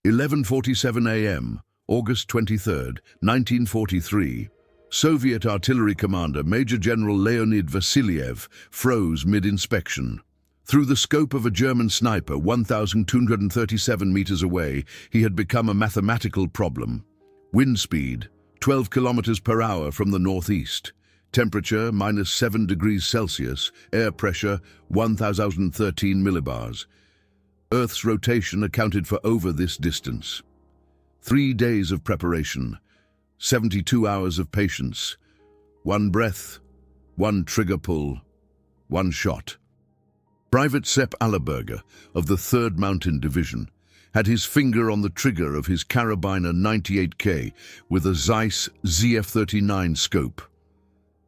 11:47 a.m., August 23, 1943, Soviet artillery commander Major General Leonid Vassiliev froze mid-inspection. Through the scope of a German sniper 1,237 meters away, he had become a mathematical problem. Wind speed, 12 kilometers per hour from the northeast. Temperature, -7 degrees Celsius. Air pressure, 1,013 millibars. Earth's rotation accounted for over this distance. 3 days of preparation, 72 hours of patience, one breath, one trigger pull, one shot. Private Sepp Allerberger of the 3rd Mountain Division had his finger on the trigger of his Karabiner 98K with a Zeiss ZF-39 scope.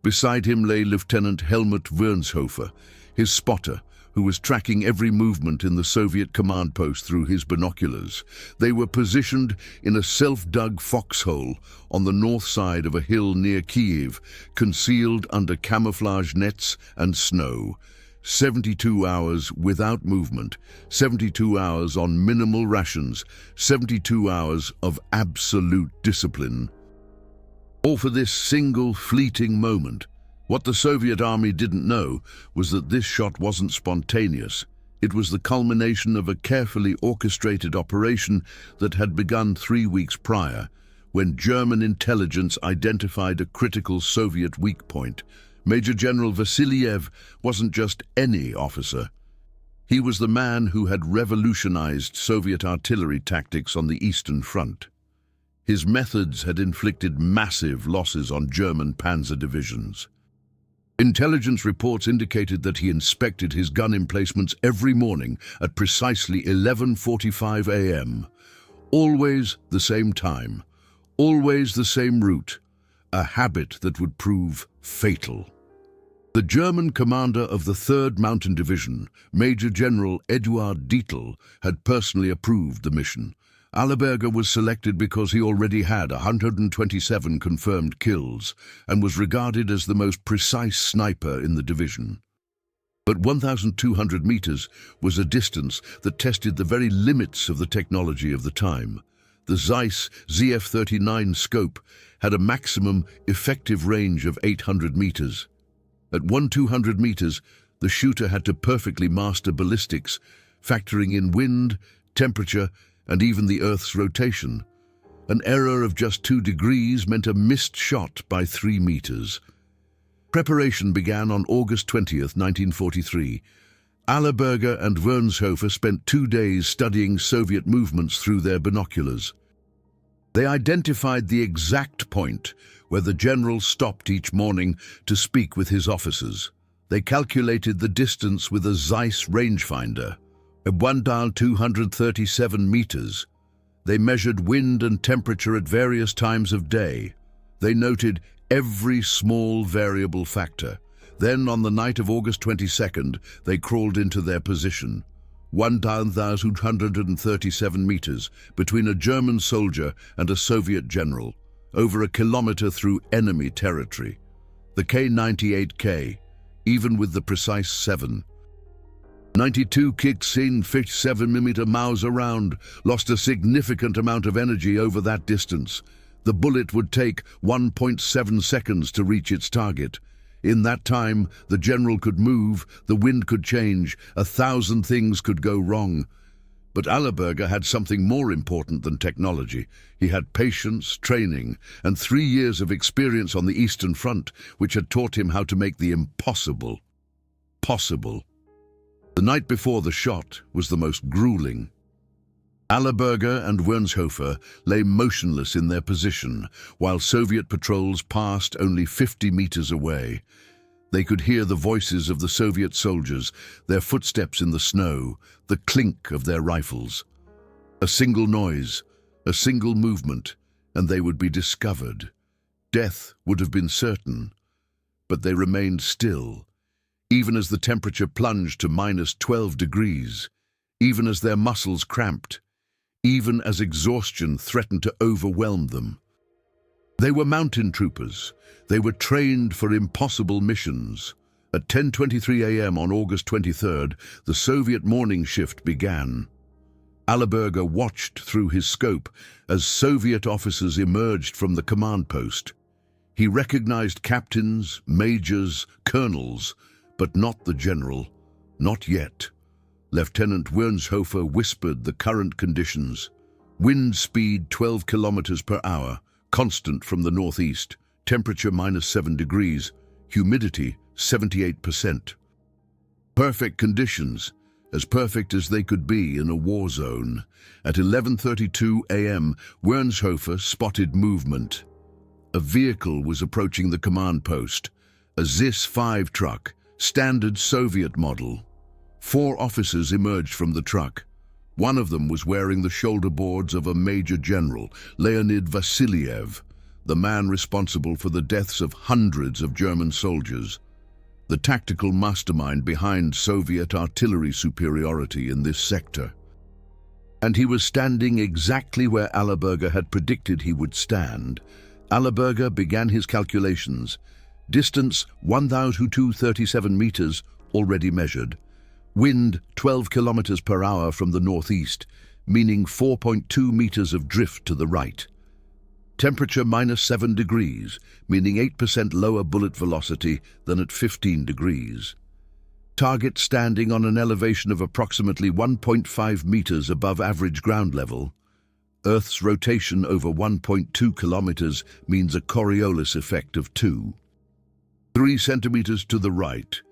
Beside him lay Lieutenant Helmut Wörnshofer, his spotter, who was tracking every movement in the Soviet command post through his binoculars. They were positioned in a self-dug foxhole on the north side of a hill near Kiev, concealed under camouflage nets and snow. 72 hours without movement, 72 hours on minimal rations, 72 hours of absolute discipline. All for this single fleeting moment. What the Soviet army didn't know was that this shot wasn't spontaneous. It was the culmination of a carefully orchestrated operation that had begun 3 weeks prior, when German intelligence identified a critical Soviet weak point. Major General Vassiliev wasn't just any officer. He was the man who had revolutionized Soviet artillery tactics on the Eastern Front. His methods had inflicted massive losses on German panzer divisions. Intelligence reports indicated that he inspected his gun emplacements every morning at precisely 11:45 a.m. Always the same time, always the same route, a habit that would prove fatal. The German commander of the 3rd Mountain Division, Major General Eduard Dietl, had personally approved the mission. Allerberger was selected because he already had 127 confirmed kills and was regarded as the most precise sniper in the division. But 1,200 meters was a distance that tested the very limits of the technology of the time. The Zeiss ZF-39 scope had a maximum effective range of 800 meters. At 1,200 meters, the shooter had to perfectly master ballistics, factoring in wind, temperature, and even the Earth's rotation. An error of just 2 degrees meant a missed shot by 3 meters. Preparation began on August 20th, 1943. Allerberger and Wörnshofer spent 2 days studying Soviet movements through their binoculars. They identified the exact point where the general stopped each morning to speak with his officers. They calculated the distance with a Zeiss rangefinder. At 1,237 meters, they measured wind and temperature at various times of day. They noted every small variable factor. Then, on the night of August 22nd, they crawled into their position. 1,237 meters between a German soldier and a Soviet general, over a kilometer through enemy territory. The K-98K, even with the precise 7.92 kicks in 57mm Mauser round, lost a significant amount of energy over that distance. The bullet would take 1.7 seconds to reach its target. In that time, the general could move, the wind could change, 1,000 things could go wrong. But Allerberger had something more important than technology. He had patience, training, and 3 years of experience on the Eastern Front, which had taught him how to make the impossible possible. The night before the shot was the most grueling. Allerberger and Wörnshofer lay motionless in their position, while Soviet patrols passed only 50 meters away. They could hear the voices of the Soviet soldiers, their footsteps in the snow, the clink of their rifles. A single noise, a single movement, and they would be discovered. Death would have been certain, but they remained still, even as the temperature plunged to -12 degrees, even as their muscles cramped, even as exhaustion threatened to overwhelm them. They were mountain troopers. They were trained for impossible missions. At 10:23 a.m. on August 23rd, the Soviet morning shift began. Allerberger watched through his scope as Soviet officers emerged from the command post. He recognized captains, majors, colonels, but not the general. Not yet. Lieutenant Wernhofer whispered the current conditions. Wind speed 12 kilometers per hour, constant from the northeast, temperature -7 degrees, humidity 78%. Perfect conditions, as perfect as they could be in a war zone. At 11:32 a.m., Wernhofer spotted movement. A vehicle was approaching the command post, a ZIS-5 truck, standard Soviet model. 4 officers emerged from the truck. One of them was wearing the shoulder boards of a Major General, Leonid Vassiliev, the man responsible for the deaths of hundreds of German soldiers, the tactical mastermind behind Soviet artillery superiority in this sector. And he was standing exactly where Allerberger had predicted he would stand. Allerberger began his calculations. Distance 1,237 meters, already measured. Wind 12 kilometers per hour from the northeast, meaning 4.2 meters of drift to the right. Temperature -7 degrees, meaning 8% lower bullet velocity than at 15 degrees. Target standing on an elevation of approximately 1.5 meters above average ground level. Earth's rotation over 1.2 kilometers means a Coriolis effect of 2. 3 centimeters to the right.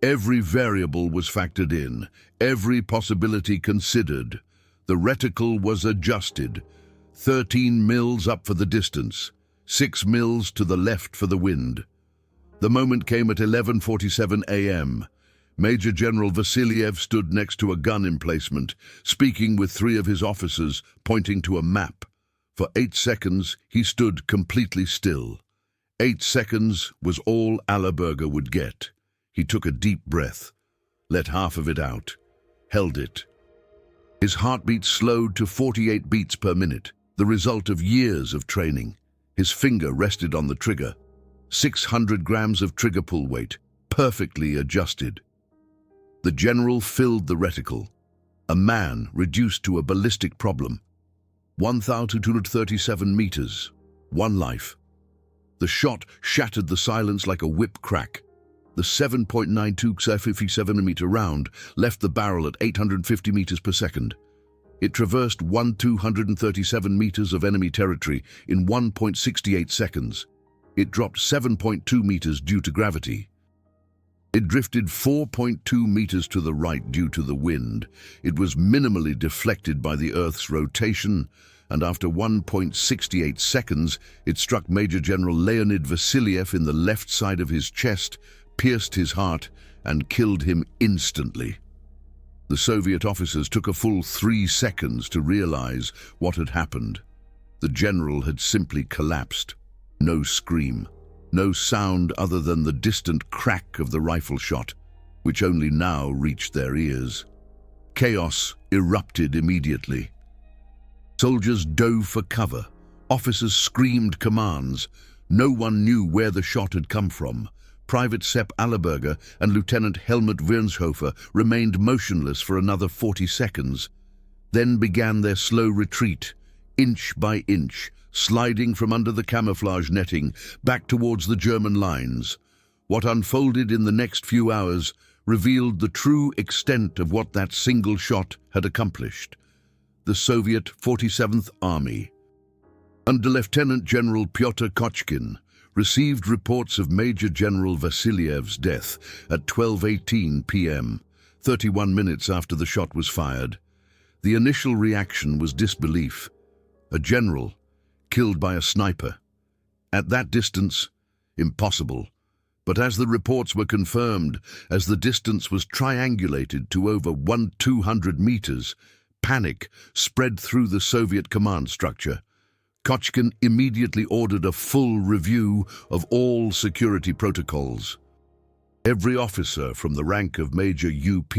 Every variable was factored in, every possibility considered. The reticle was adjusted. 13 mils up for the distance, 6 mils to the left for the wind. The moment came at 11:47 a.m. Major General Vassiliev stood next to a gun emplacement, speaking with 3 of his officers, pointing to a map. For 8 seconds, he stood completely still. 8 seconds was all Allerberger would get. He took a deep breath, let half of it out, held it. His heartbeat slowed to 48 beats per minute, the result of years of training. His finger rested on the trigger. 600 grams of trigger pull weight, perfectly adjusted. The general filled the reticle. A man reduced to a ballistic problem. 1,237 meters. 1 life. The shot shattered the silence like a whip crack. The 7.92 57mm round left the barrel at 850 meters per second. It traversed 1,237 meters of enemy territory in 1.68 seconds. It dropped 7.2 meters due to gravity. It drifted 4.2 meters to the right due to the wind. It was minimally deflected by the Earth's rotation, and after 1.68 seconds, it struck Major General Leonid Vassiliev in the left side of his chest, pierced his heart, and killed him instantly. The Soviet officers took a full 3 seconds to realize what had happened. The general had simply collapsed. No scream, no sound other than the distant crack of the rifle shot, which only now reached their ears. Chaos erupted immediately. Soldiers dove for cover. Officers screamed commands. No one knew where the shot had come from. Private Sepp Allerberger and Lieutenant Helmut Wernhofer remained motionless for another 40 seconds. Then began their slow retreat, inch by inch, sliding from under the camouflage netting back towards the German lines. What unfolded in the next few hours revealed the true extent of what that single shot had accomplished. The Soviet 47th Army, under Lieutenant General Pyotr Kochkin, received reports of Major General Vassiliev's death at 12:18 p.m., 31 minutes after the shot was fired. The initial reaction was disbelief. A general killed by a sniper. At that distance, impossible. But as the reports were confirmed, as the distance was triangulated to over 200 meters, panic spread through the Soviet command structure. Kochkin immediately ordered a full review of all security protocols. Every officer from the rank of Major UP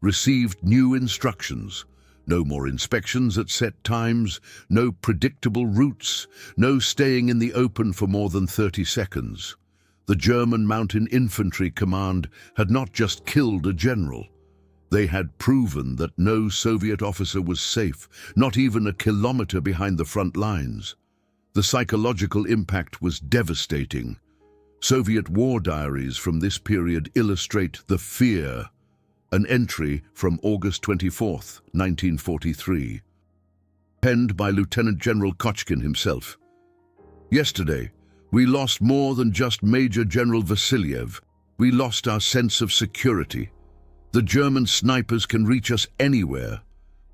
received new instructions. No more inspections at set times, no predictable routes, no staying in the open for more than 30 seconds. The German Mountain Infantry Command had not just killed a general. They had proven that no Soviet officer was safe, not even a kilometer behind the front lines. The psychological impact was devastating. Soviet war diaries from this period illustrate the fear. An entry from August 24, 1943, penned by Lieutenant General Kochkin himself. Yesterday, we lost more than just Major General Vasiliev. We lost our sense of security. The German snipers can reach us anywhere.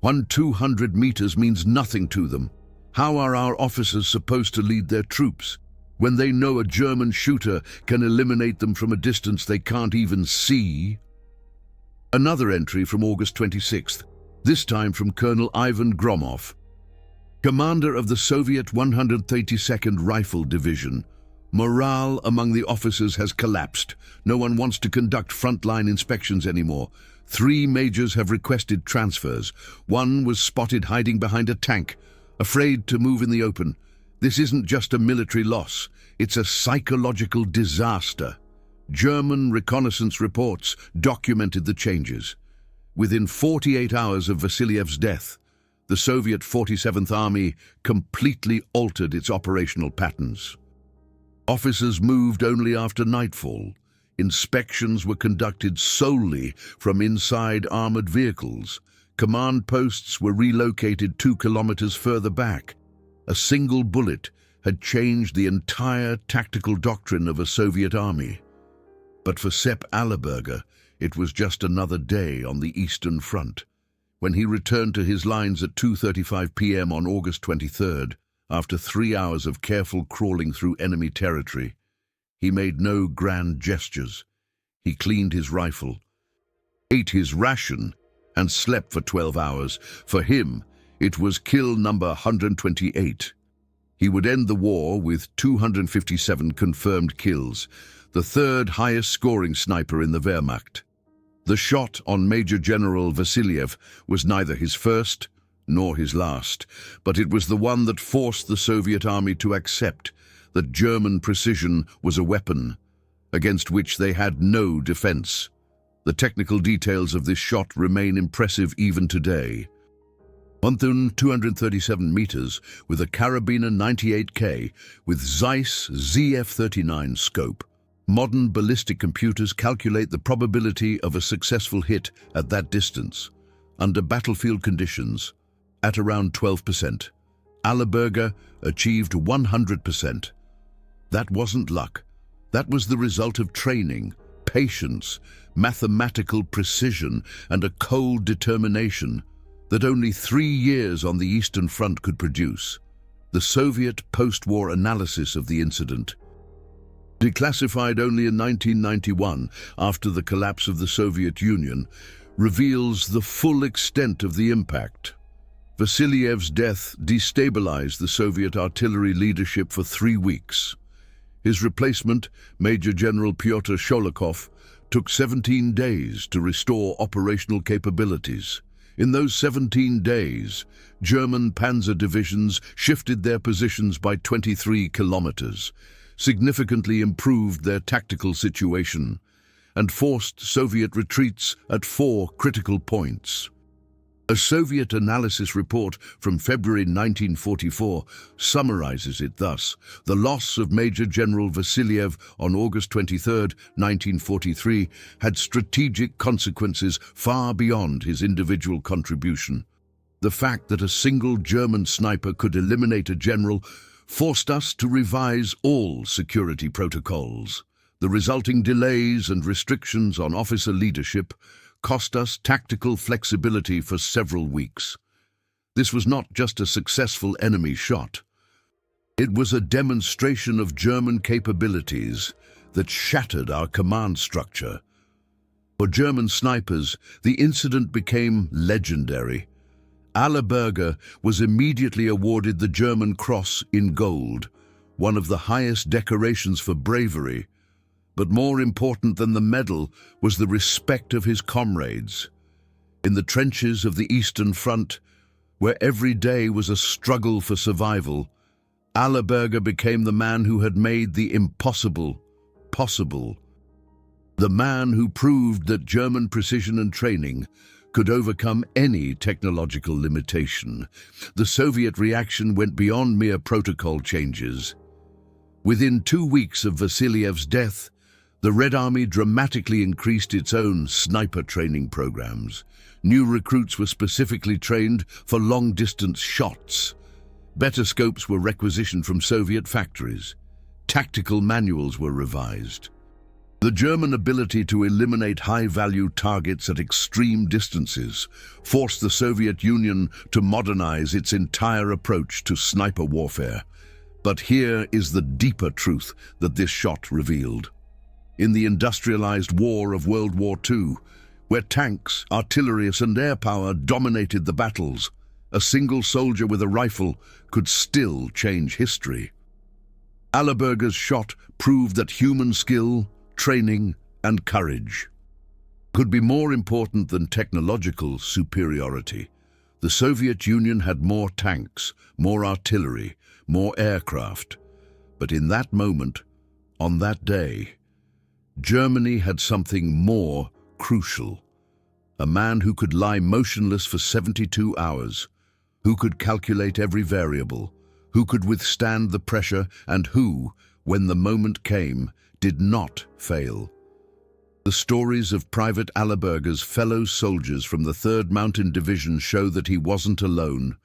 200 meters means nothing to them. How are our officers supposed to lead their troops when they know a German shooter can eliminate them from a distance they can't even see? Another entry from August 26th, this time from Colonel Ivan Gromov, commander of the Soviet 132nd Rifle Division. Morale among the officers has collapsed. No one wants to conduct frontline inspections anymore. 3 majors have requested transfers. 1 was spotted hiding behind a tank, afraid to move in the open. This isn't just a military loss, it's a psychological disaster. German reconnaissance reports documented the changes. Within 48 hours of Vasiliev's death, the Soviet 47th Army completely altered its operational patterns. Officers moved only after nightfall. Inspections were conducted solely from inside armored vehicles. Command posts were relocated 2 kilometers further back. A single bullet had changed the entire tactical doctrine of a Soviet army. But for Sepp Allerberger, it was just another day on the Eastern Front. When he returned to his lines at 2:35 p.m. on August 23rd, after 3 hours of careful crawling through enemy territory, he made no grand gestures. He cleaned his rifle, ate his ration, and slept for 12 hours. For him, it was kill number 128. He would end the war with 257 confirmed kills, the 3rd highest scoring sniper in the Wehrmacht. The shot on Major General Vasiliev was neither his first nor his last, but it was the one that forced the Soviet army to accept that German precision was a weapon against which they had no defense. The technical details of this shot remain impressive even today. 1,237 meters with a Karabiner 98K with Zeiss ZF-39 scope. Modern ballistic computers calculate the probability of a successful hit at that distance, under battlefield conditions, at around 12%. Allerberger achieved 100%. That wasn't luck. That was the result of training, patience, mathematical precision, and a cold determination that only 3 years on the Eastern Front could produce. The Soviet post-war analysis of the incident, declassified only in 1991 after the collapse of the Soviet Union, reveals the full extent of the impact. Vasiliev's death destabilized the Soviet artillery leadership for 3 weeks. His replacement, Major General Pyotr Sholokhov, took 17 days to restore operational capabilities. In those 17 days, German panzer divisions shifted their positions by 23 kilometers, significantly improved their tactical situation, and forced Soviet retreats at 4 critical points. A Soviet analysis report from February 1944 summarizes it thus: the loss of Major General Vasiliev on August 23, 1943, had strategic consequences far beyond his individual contribution. The fact that a single German sniper could eliminate a general forced us to revise all security protocols. The resulting delays and restrictions on officer leadership cost us tactical flexibility for several weeks. This was not just a successful enemy shot. It was a demonstration of German capabilities that shattered our command structure. For German snipers, the incident became legendary. Allerberger was immediately awarded the German Cross in Gold, one of the highest decorations for bravery. But more important than the medal was the respect of his comrades. In the trenches of the Eastern Front, where every day was a struggle for survival, Allerberger became the man who had made the impossible possible. The man who proved that German precision and training could overcome any technological limitation. The Soviet reaction went beyond mere protocol changes. Within 2 weeks of Vassiliev's death, the Red Army dramatically increased its own sniper training programs. New recruits were specifically trained for long-distance shots. Better scopes were requisitioned from Soviet factories. Tactical manuals were revised. The German ability to eliminate high-value targets at extreme distances forced the Soviet Union to modernize its entire approach to sniper warfare. But here is the deeper truth that this shot revealed. In the industrialized war of World War II, where tanks, artillery, and air power dominated the battles, a single soldier with a rifle could still change history. Allberger's shot proved that human skill, training, and courage could be more important than technological superiority. The Soviet Union had more tanks, more artillery, more aircraft. But in that moment, on that day, Germany had something more crucial. A man who could lie motionless for 72 hours, who could calculate every variable, who could withstand the pressure, and who, when the moment came, did not fail. The stories of Private Allberger's fellow soldiers from the 3rd Mountain Division show that he wasn't alone.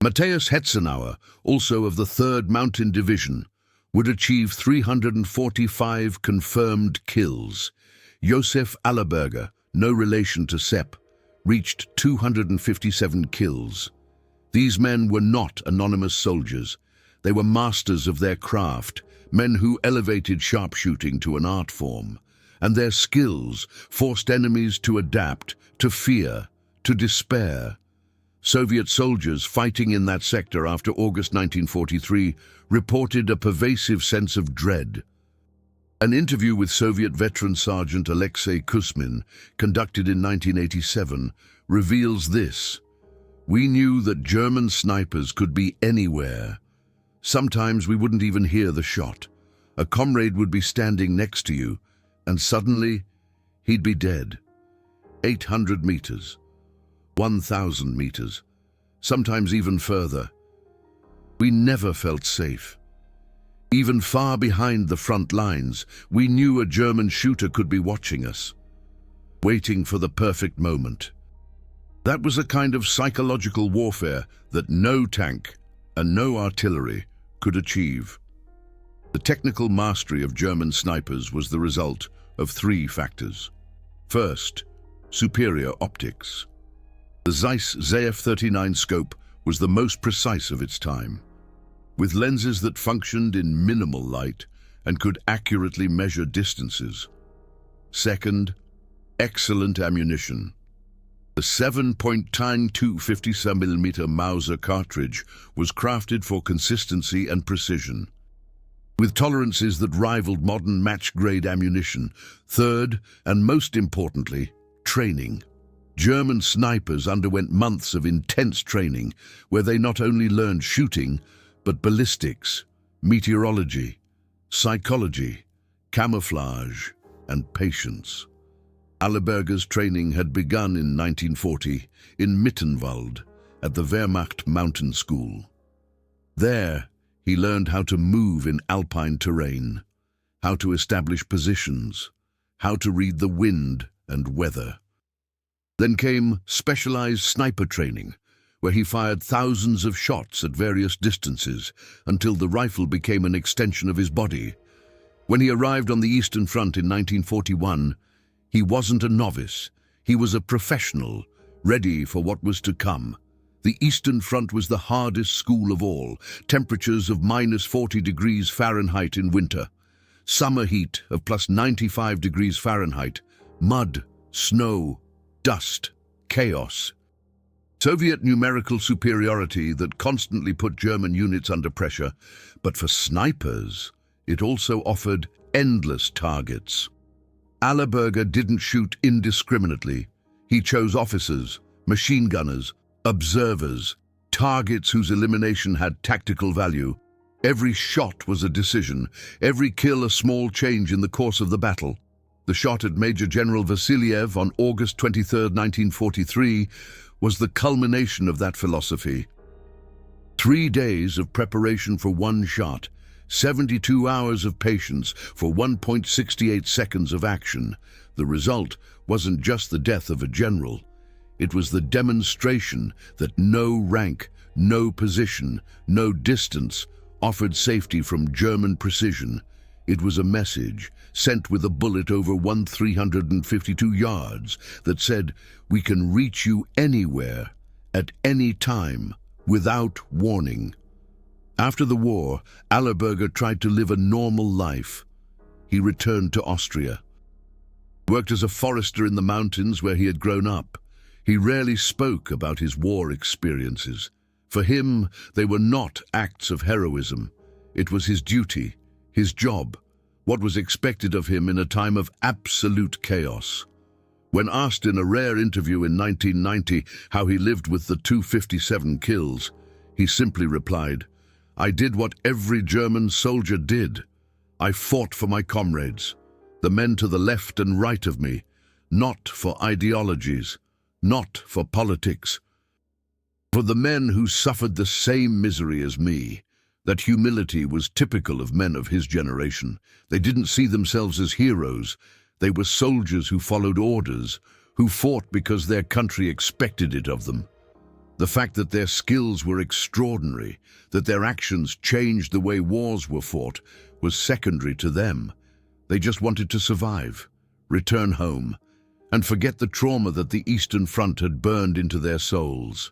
Matthias Hetzenauer, also of the 3rd Mountain Division, would achieve 345 confirmed kills. Josef Allberger, no relation to Sepp, reached 257 kills. These men were not anonymous soldiers. They were masters of their craft, men who elevated sharpshooting to an art form, and their skills forced enemies to adapt, to fear, to despair. Soviet soldiers fighting in that sector after August 1943 reported a pervasive sense of dread. An interview with Soviet veteran Sergeant Alexei Kuzmin, conducted in 1987, reveals this. We knew that German snipers could be anywhere. Sometimes we wouldn't even hear the shot. A comrade would be standing next to you, and suddenly he'd be dead. 800 meters, 1,000 meters, sometimes even further. We never felt safe. Even far behind the front lines, we knew a German shooter could be watching us, waiting for the perfect moment. That was a kind of psychological warfare that no tank and no artillery could achieve. The technical mastery of German snipers was the result of 3 factors. First, superior optics. The Zeiss ZF-39 scope was the most precise of its time, with lenses that functioned in minimal light and could accurately measure distances. Second, excellent ammunition. The 7.92 57mm Mauser cartridge was crafted for consistency and precision, with tolerances that rivaled modern match-grade ammunition. Third, and most importantly, training. German snipers underwent months of intense training where they not only learned shooting, but ballistics, meteorology, psychology, camouflage, and patience. Allberger's training had begun in 1940 in Mittenwald at the Wehrmacht Mountain School. There, he learned how to move in alpine terrain, how to establish positions, how to read the wind and weather. Then came specialized sniper training, where he fired thousands of shots at various distances until the rifle became an extension of his body. When he arrived on the Eastern Front in 1941, he wasn't a novice. He was a professional, ready for what was to come. The Eastern Front was the hardest school of all, temperatures of -40 degrees Fahrenheit in winter, summer heat of +95 degrees Fahrenheit, mud, snow, dust, chaos. Soviet numerical superiority that constantly put German units under pressure, but for snipers, it also offered endless targets. Allberger didn't shoot indiscriminately. He chose officers, machine gunners, observers, targets whose elimination had tactical value. Every shot was a decision, every kill a small change in the course of the battle. The shot at Major General Vasiliev on August 23, 1943, was the culmination of that philosophy. 3 days of preparation for one shot, 72 hours of patience for 1.68 seconds of action. The result wasn't just the death of a general. It was the demonstration that no rank, no position, no distance offered safety from German precision. It was a message sent with a bullet over 352 yards that said, "We can reach you anywhere, at any time, without warning." After the war, Allerberger tried to live a normal life. He returned to Austria. Worked as a forester in the mountains where he had grown up. He rarely spoke about his war experiences. For him, they were not acts of heroism. It was his duty, his job, what was expected of him in a time of absolute chaos. When asked in a rare interview in 1990 how he lived with the 257 kills, he simply replied, "I did what every German soldier did. I fought for my comrades, the men to the left and right of me, not for ideologies, not for politics, for the men who suffered the same misery as me." That humility was typical of men of his generation. They didn't see themselves as heroes. They were soldiers who followed orders, who fought because their country expected it of them. The fact that their skills were extraordinary, that their actions changed the way wars were fought, was secondary to them. They just wanted to survive, return home, and forget the trauma that the Eastern Front had burned into their souls.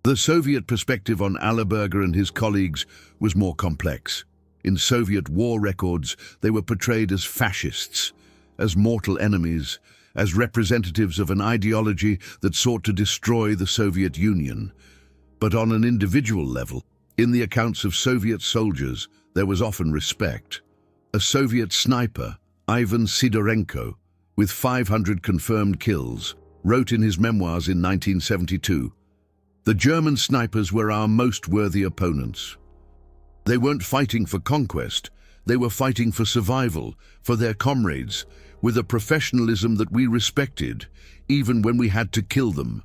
The Soviet perspective on Allerberger and his colleagues was more complex. In Soviet war records, they were portrayed as fascists, as mortal enemies, as representatives of an ideology that sought to destroy the Soviet Union. But on an individual level, in the accounts of Soviet soldiers, there was often respect. A Soviet sniper, Ivan Sidorenko, with 500 confirmed kills, wrote in his memoirs in 1972, "The German snipers were our most worthy opponents. They weren't fighting for conquest, they were fighting for survival, for their comrades, with a professionalism that we respected, even when we had to kill them."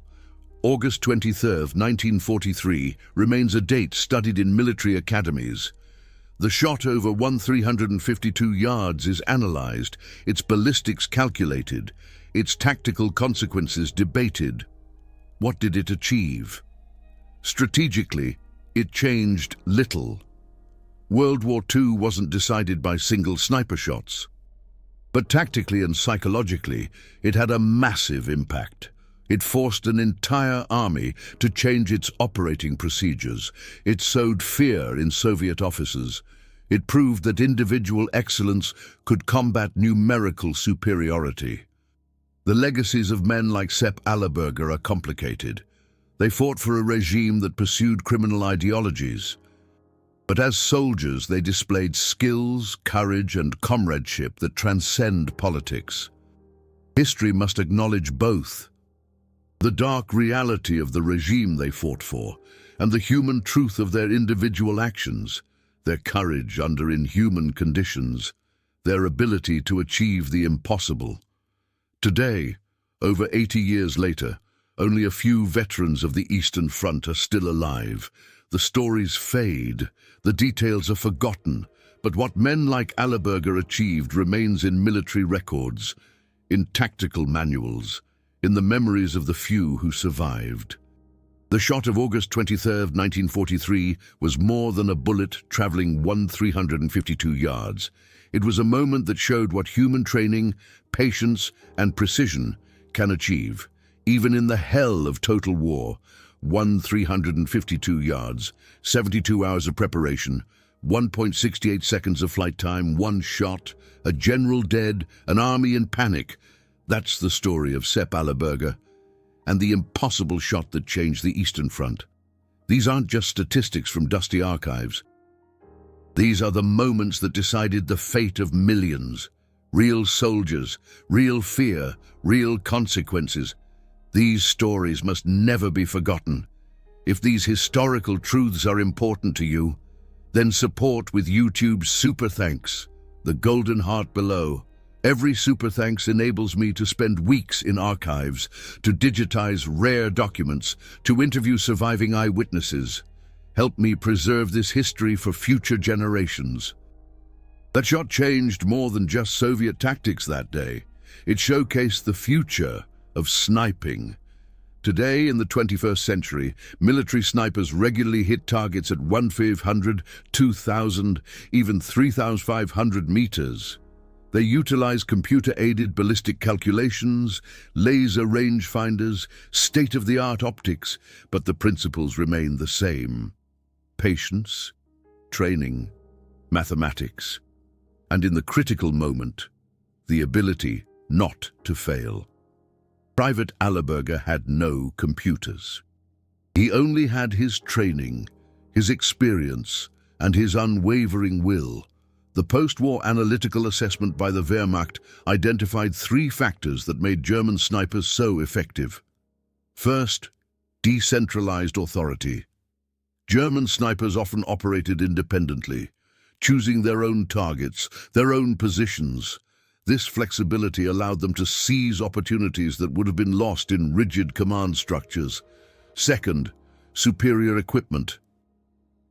August 23, 1943, remains a date studied in military academies. The shot over 1,352 yards is analyzed, its ballistics calculated, its tactical consequences debated. What did it achieve? Strategically, it changed little. World War II wasn't decided by single sniper shots. But tactically and psychologically, it had a massive impact. It forced an entire army to change its operating procedures. It sowed fear in Soviet officers. It proved that individual excellence could combat numerical superiority. The legacies of men like Sepp Allerberger are complicated. They fought for a regime that pursued criminal ideologies. But as soldiers, they displayed skills, courage, and comradeship that transcend politics. History must acknowledge both: the dark reality of the regime they fought for, and the human truth of their individual actions, their courage under inhuman conditions, their ability to achieve the impossible. Today, over 80 years later, only a few veterans of the Eastern Front are still alive. The stories fade, the details are forgotten, but what men like Allerberger achieved remains in military records, in tactical manuals, in the memories of the few who survived. The shot of August 23, 1943, was more than a bullet traveling 1,352 yards. It was a moment that showed what human training, patience, and precision can achieve. Even in the hell of total war, 1,352 yards, 72 hours of preparation, 1.68 seconds of flight time, one shot, a general dead, an army in panic. That's the story of Sepp Allerberger and the impossible shot that changed the Eastern Front. These aren't just statistics from dusty archives. These are the moments that decided the fate of millions. Real soldiers, real fear, real consequences. These stories must never be forgotten. If these historical truths are important to you, then support with YouTube's super thanks, the golden heart below, Every super thanks enables me to spend weeks in archives, to digitize rare documents, to interview surviving eyewitnesses. Help me preserve this history for future generations. That shot changed more than just Soviet tactics that day. It showcased the future of sniping. Today, in the 21st century, military snipers regularly hit targets at 1,500, 2,000, even 3,500 meters. They utilize computer-aided ballistic calculations, laser rangefinders, state-of-the-art optics, but the principles remain the same. Patience, training, mathematics, and in the critical moment, the ability not to fail. Private Allerberger had no computers. He only had his training, his experience, and his unwavering will. The post-war analytical assessment by the Wehrmacht identified 3 factors that made German snipers so effective. First, decentralized authority. German snipers often operated independently, choosing their own targets, their own positions. This flexibility allowed them to seize opportunities that would have been lost in rigid command structures. Second, superior equipment.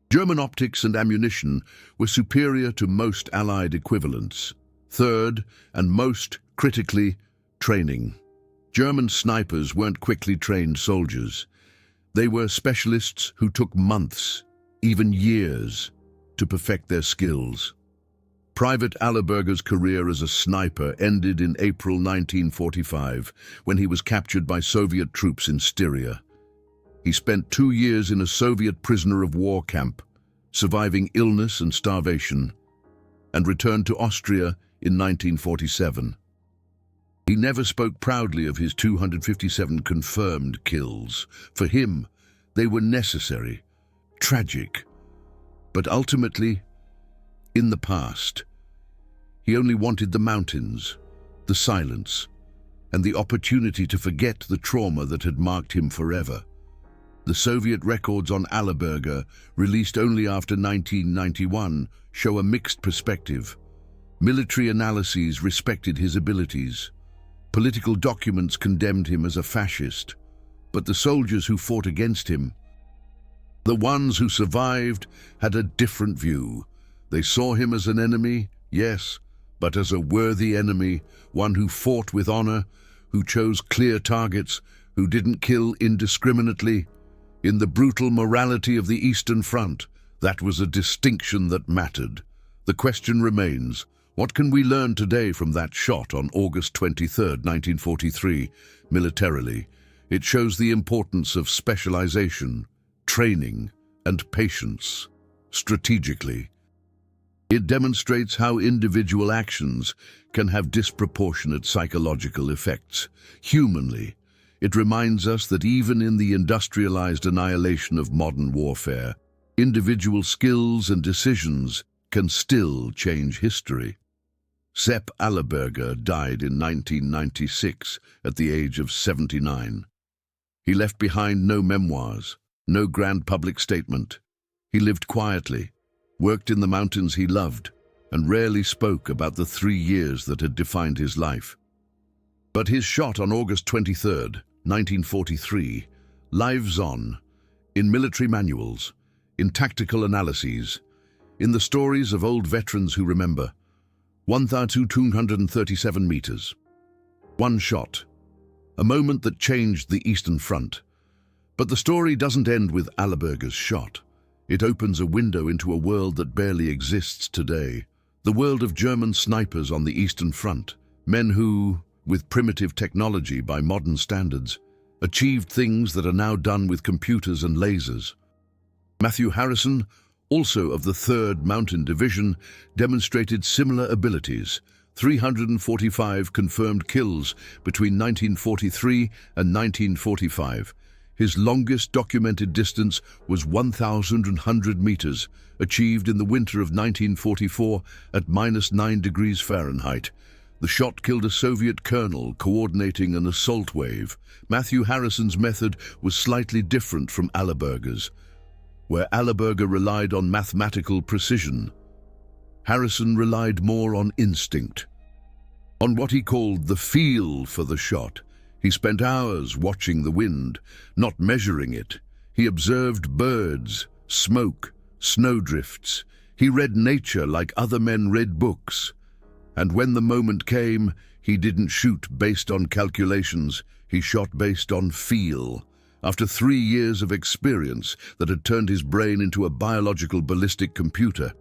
German optics and ammunition were superior to most Allied equivalents. Third, and most critically, training. German snipers weren't quickly trained soldiers. They were specialists who took months, even years, to perfect their skills. Private Allerberger's career as a sniper ended in April 1945 when he was captured by Soviet troops in Styria. He spent 2 years in a Soviet prisoner of war camp, surviving illness and starvation, and returned to Austria in 1947. He never spoke proudly of his 257 confirmed kills. For him, they were necessary, tragic, but ultimately, in the past. He only wanted the mountains, the silence, and the opportunity to forget the trauma that had marked him forever. The Soviet records on Allerberger, released only after 1991, show a mixed perspective. Military analyses respected his abilities. Political documents condemned him as a fascist. But the soldiers who fought against him, the ones who survived, had a different view. They saw him as an enemy, yes, but as a worthy enemy, one who fought with honor, who chose clear targets, who didn't kill indiscriminately. In the brutal morality of the Eastern Front, that was a distinction that mattered. The question remains, what can we learn today from that shot on August 23, 1943, militarily? It shows the importance of specialization, training, and patience, strategically. It demonstrates how individual actions can have disproportionate psychological effects. Humanly, it reminds us that even in the industrialized annihilation of modern warfare, individual skills and decisions can still change history. Sepp Allerberger died in 1996 at the age of 79. He left behind no memoirs, no grand public statement. He lived quietly, worked in the mountains he loved, and rarely spoke about the 3 years that had defined his life. But his shot on August 23, 1943, lives on, in military manuals, in tactical analyses, in the stories of old veterans who remember. 1,237 meters. One shot. A moment that changed the Eastern Front. But the story doesn't end with Allerberger's shot. It opens a window into a world that barely exists today. The world of German snipers on the Eastern Front. Men who, with primitive technology by modern standards, achieved things that are now done with computers and lasers. Matthew Harrison, also of the 3rd Mountain Division, demonstrated similar abilities. 345 confirmed kills between 1943 and 1945. His longest documented distance was 1,100 meters, achieved in the winter of 1944 at -9 degrees Fahrenheit. The shot killed a Soviet colonel coordinating an assault wave. Matthew Harrison's method was slightly different from Allerberger's. Where Allerberger relied on mathematical precision, Harrison relied more on instinct. On what he called the feel for the shot, he spent hours watching the wind, not measuring it. He observed birds, smoke, snowdrifts. He read nature like other men read books. And when the moment came, he didn't shoot based on calculations, he shot based on feel. After 3 years of experience that had turned his brain into a biological ballistic computer,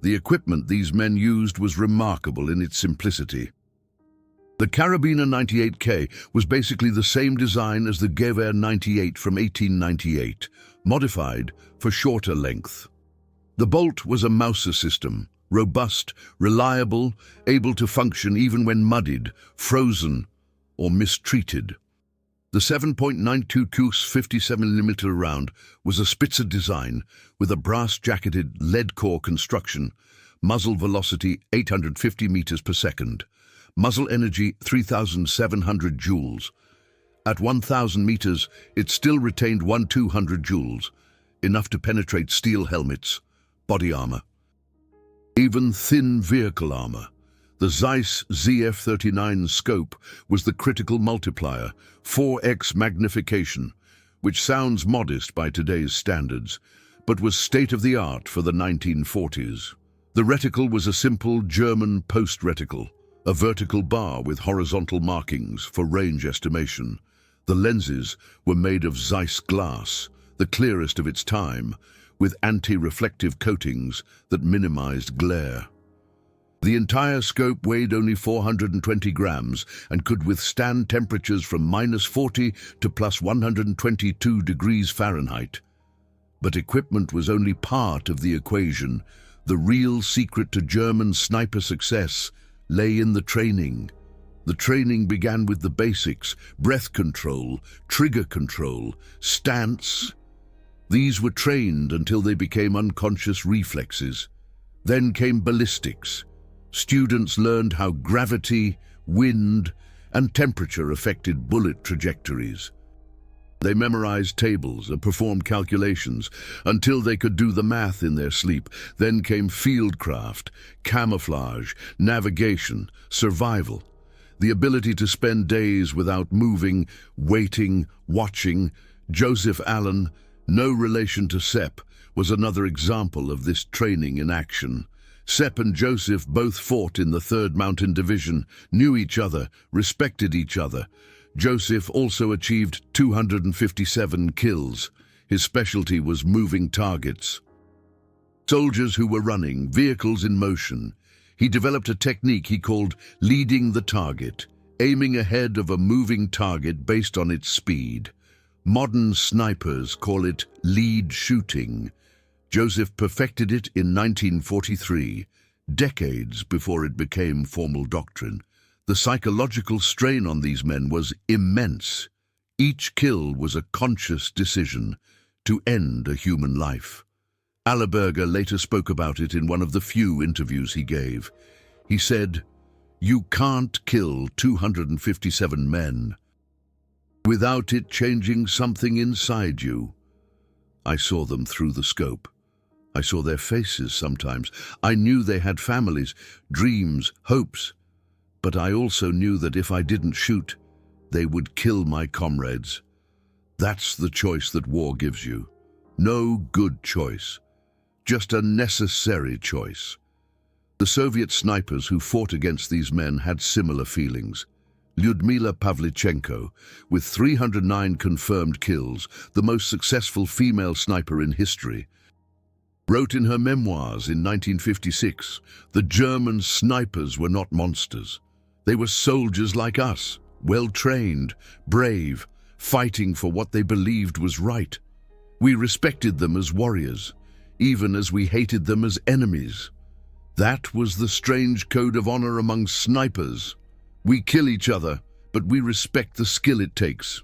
the equipment these men used was remarkable in its simplicity. The Carabiner 98K was basically the same design as the Gewehr 98 from 1898, modified for shorter length. The bolt was a Mauser system, robust, reliable, able to function even when muddied, frozen, or mistreated. The 7.92 Kuss 57mm round was a Spitzer design with a brass-jacketed lead core construction, muzzle velocity 850 meters per second, muzzle energy 3,700 joules. At 1,000 meters, it still retained 1,200 joules, enough to penetrate steel helmets, body armor, even thin vehicle armor. The Zeiss ZF-39 scope was the critical multiplier, 4x magnification, which sounds modest by today's standards, but was state-of-the-art for the 1940s. The reticle was a simple German post-reticle, a vertical bar with horizontal markings for range estimation. The lenses were made of Zeiss glass, the clearest of its time, with anti-reflective coatings that minimized glare. The entire scope weighed only 420 grams and could withstand temperatures from -40 to +122 degrees Fahrenheit. But equipment was only part of the equation. The real secret to German sniper success lay in the training. The training began with the basics: breath control, trigger control, stance. These were trained until they became unconscious reflexes. Then came ballistics. Students learned how gravity, wind, and temperature affected bullet trajectories. They memorized tables and performed calculations until they could do the math in their sleep. Then came fieldcraft, camouflage, navigation, survival. The ability to spend days without moving, waiting, watching. Joseph Allen, no relation to Sepp, was another example of this training in action. Sepp and Joseph both fought in the 3rd Mountain Division, knew each other, respected each other. Joseph also achieved 257 kills. His specialty was moving targets. Soldiers who were running, vehicles in motion. He developed a technique he called leading the target, aiming ahead of a moving target based on its speed. Modern snipers call it lead shooting. Joseph perfected it in 1943, decades before it became formal doctrine. The psychological strain on these men was immense. Each kill was a conscious decision to end a human life. Allerberger later spoke about it in one of the few interviews he gave. He said, "You can't kill 257 men without it changing something inside you." I saw them through the scope. I saw their faces sometimes. I knew they had families, dreams, hopes. But I also knew that if I didn't shoot, they would kill my comrades. That's the choice that war gives you. No good choice, just a necessary choice. The Soviet snipers who fought against these men had similar feelings. Lyudmila Pavlichenko, with 309 confirmed kills, the most successful female sniper in history, wrote in her memoirs in 1956, "The German snipers were not monsters. They were soldiers like us, well-trained, brave, fighting for what they believed was right. We respected them as warriors, even as we hated them as enemies. That was the strange code of honor among snipers. We kill each other, but we respect the skill it takes."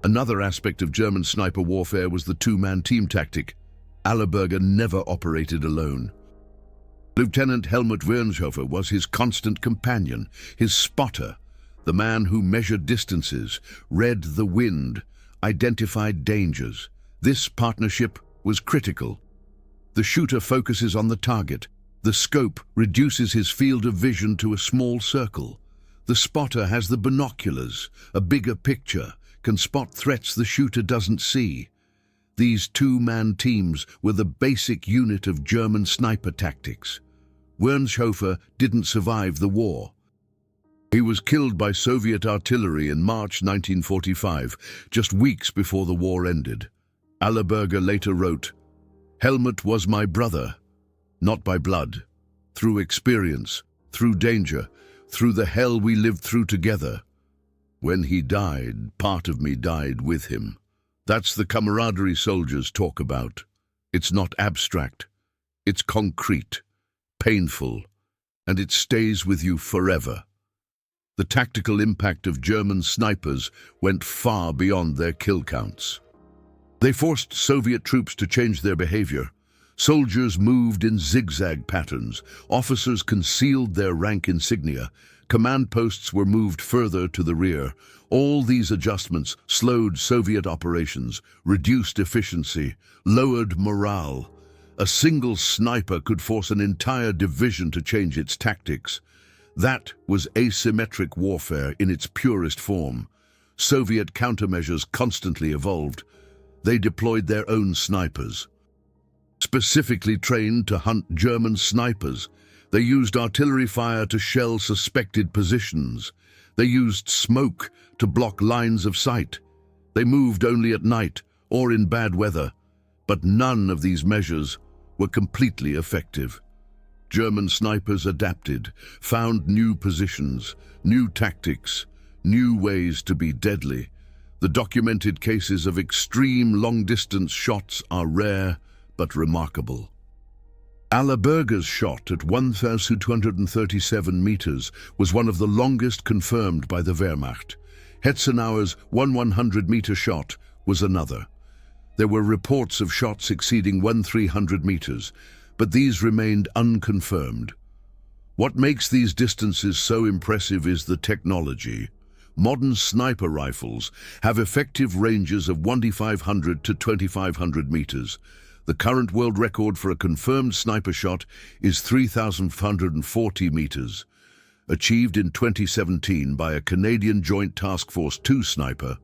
Another aspect of German sniper warfare was the two-man team tactic. Allerberger never operated alone. Lieutenant Helmut Wernschhofer was his constant companion, his spotter, the man who measured distances, read the wind, identified dangers. This partnership was critical. The shooter focuses on the target. The scope reduces his field of vision to a small circle. The spotter has the binoculars, a bigger picture, can spot threats the shooter doesn't see. These two-man teams were the basic unit of German sniper tactics. Wernschhofer didn't survive the war. He was killed by Soviet artillery in March 1945, just weeks before the war ended. Allerberger later wrote, "Helmut was my brother, not by blood, through experience, through danger, through the hell we lived through together. When he died, part of me died with him." That's the camaraderie soldiers talk about. It's not abstract. It's concrete, painful, and it stays with you forever. The tactical impact of German snipers went far beyond their kill counts. They forced Soviet troops to change their behavior. Soldiers moved in zigzag patterns. Officers concealed their rank insignia. Command posts were moved further to the rear. All these adjustments slowed Soviet operations, reduced efficiency, lowered morale. A single sniper could force an entire division to change its tactics. That was asymmetric warfare in its purest form. Soviet countermeasures constantly evolved. They deployed their own snipers, specifically trained to hunt German snipers. They used artillery fire to shell suspected positions. They used smoke to block lines of sight. They moved only at night or in bad weather, but none of these measures were completely effective. German snipers adapted, found new positions, new tactics, new ways to be deadly. The documented cases of extreme long-distance shots are rare but remarkable. Allerberger's shot at 1,237 meters was one of the longest confirmed by the Wehrmacht. Hetzenauer's 100-meter shot was another. There were reports of shots exceeding 1,300 meters, but these remained unconfirmed. What makes these distances so impressive is the technology. Modern sniper rifles have effective ranges of 1,500 to 2,500 meters. The current world record for a confirmed sniper shot is 3,540 meters, achieved in 2017 by a Canadian Joint Task Force 2 sniper.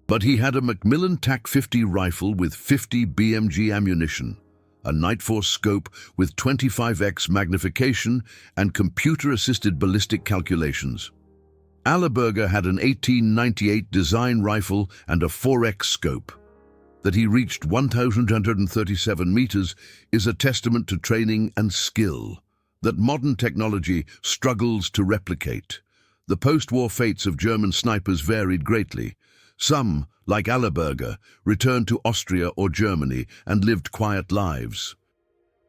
But he had a Macmillan TAC-50 rifle with 50 BMG ammunition, a Nightforce scope with 25x magnification and computer-assisted ballistic calculations. Allerberger had an 1898 design rifle and a 4x scope. That he reached 1,237 meters is a testament to training and skill that modern technology struggles to replicate. The post-war fates of German snipers varied greatly. Some, like Allerberger, returned to Austria or Germany and lived quiet lives.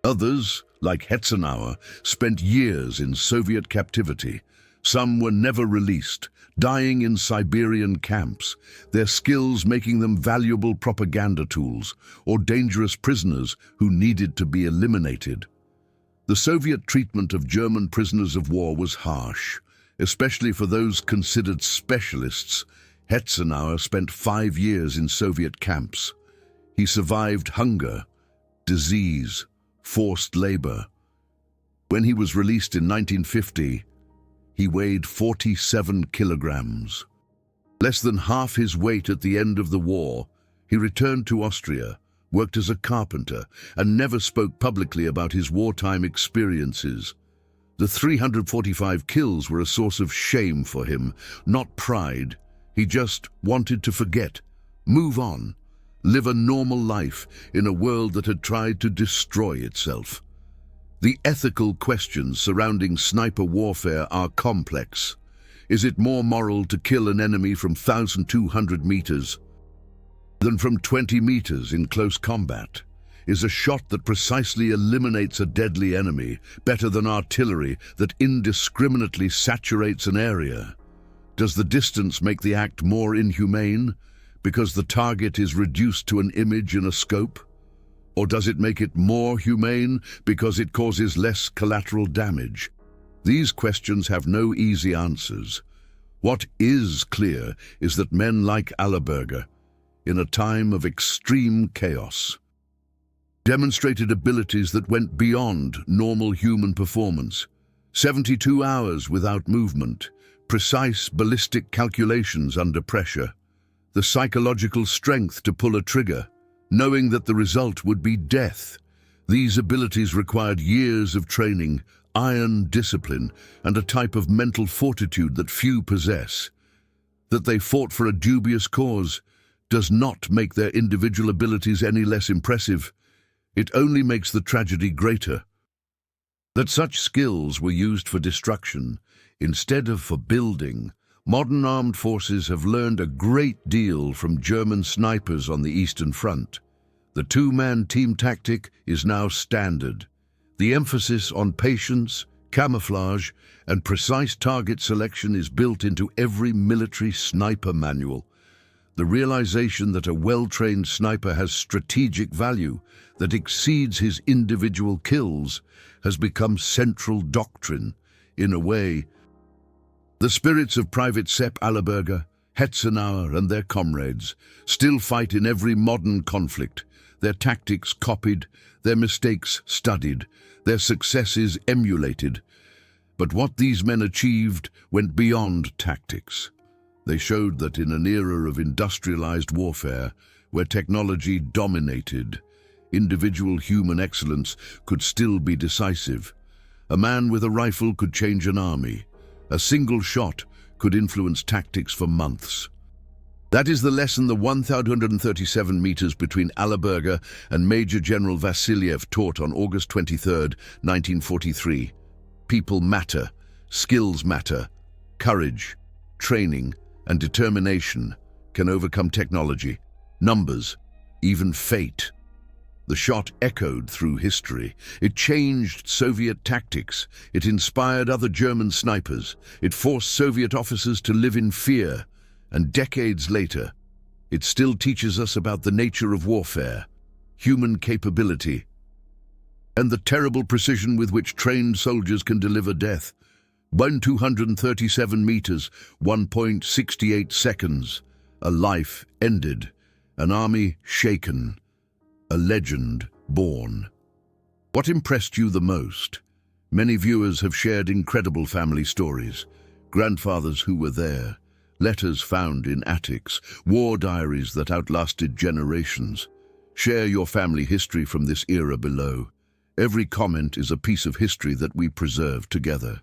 Others, like Hetzenauer, spent years in Soviet captivity. Some were never released, dying in Siberian camps, their skills making them valuable propaganda tools or dangerous prisoners who needed to be eliminated. The Soviet treatment of German prisoners of war was harsh, especially for those considered specialists. Hetzenauer spent 5 years in Soviet camps. He survived hunger, disease, forced labor. When he was released in 1950, he weighed 47 kilograms. Less than half his weight at the end of the war, he returned to Austria, worked as a carpenter, and never spoke publicly about his wartime experiences. The 345 kills were a source of shame for him, not pride. He just wanted to forget, move on, live a normal life in a world that had tried to destroy itself. The ethical questions surrounding sniper warfare are complex. Is it more moral to kill an enemy from 1,200 meters than from 20 meters in close combat? Is a shot that precisely eliminates a deadly enemy better than artillery that indiscriminately saturates an area? Does the distance make the act more inhumane because the target is reduced to an image in a scope? Or does it make it more humane because it causes less collateral damage? These questions have no easy answers. What is clear is that men like Allerberger, in a time of extreme chaos, demonstrated abilities that went beyond normal human performance. 72 hours without movement, precise ballistic calculations under pressure, the psychological strength to pull a trigger, knowing that the result would be death. These abilities required years of training, iron discipline, and a type of mental fortitude that few possess. That they fought for a dubious cause does not make their individual abilities any less impressive. It only makes the tragedy greater. That such skills were used for destruction instead of for building, modern armed forces have learned a great deal from German snipers on the Eastern Front. The two-man team tactic is now standard. The emphasis on patience, camouflage, and precise target selection is built into every military sniper manual. The realization that a well-trained sniper has strategic value that exceeds his individual kills has become central doctrine. In a way, the spirits of Private Sepp Allerberger, Hetzenauer, and their comrades still fight in every modern conflict, their tactics copied, their mistakes studied, their successes emulated. But what these men achieved went beyond tactics. They showed that in an era of industrialized warfare, where technology dominated, individual human excellence could still be decisive. A man with a rifle could change an army. A single shot could influence tactics for months. That is the lesson the 1,137 meters between Allerberger and Major General Vassiliev taught on August 23, 1943. People matter, skills matter, courage, training, and determination can overcome technology, numbers, even fate. The shot echoed through history. It changed Soviet tactics. It inspired other German snipers. It forced Soviet officers to live in fear. And decades later, it still teaches us about the nature of warfare, human capability, and the terrible precision with which trained soldiers can deliver death. 1,237 meters, 1.68 seconds. A life ended, an army shaken, a legend born. What impressed you the most? Many viewers have shared incredible family stories. Grandfathers who were there, letters found in attics, war diaries that outlasted generations. Share your family history from this era below. Every comment is a piece of history that we preserve together.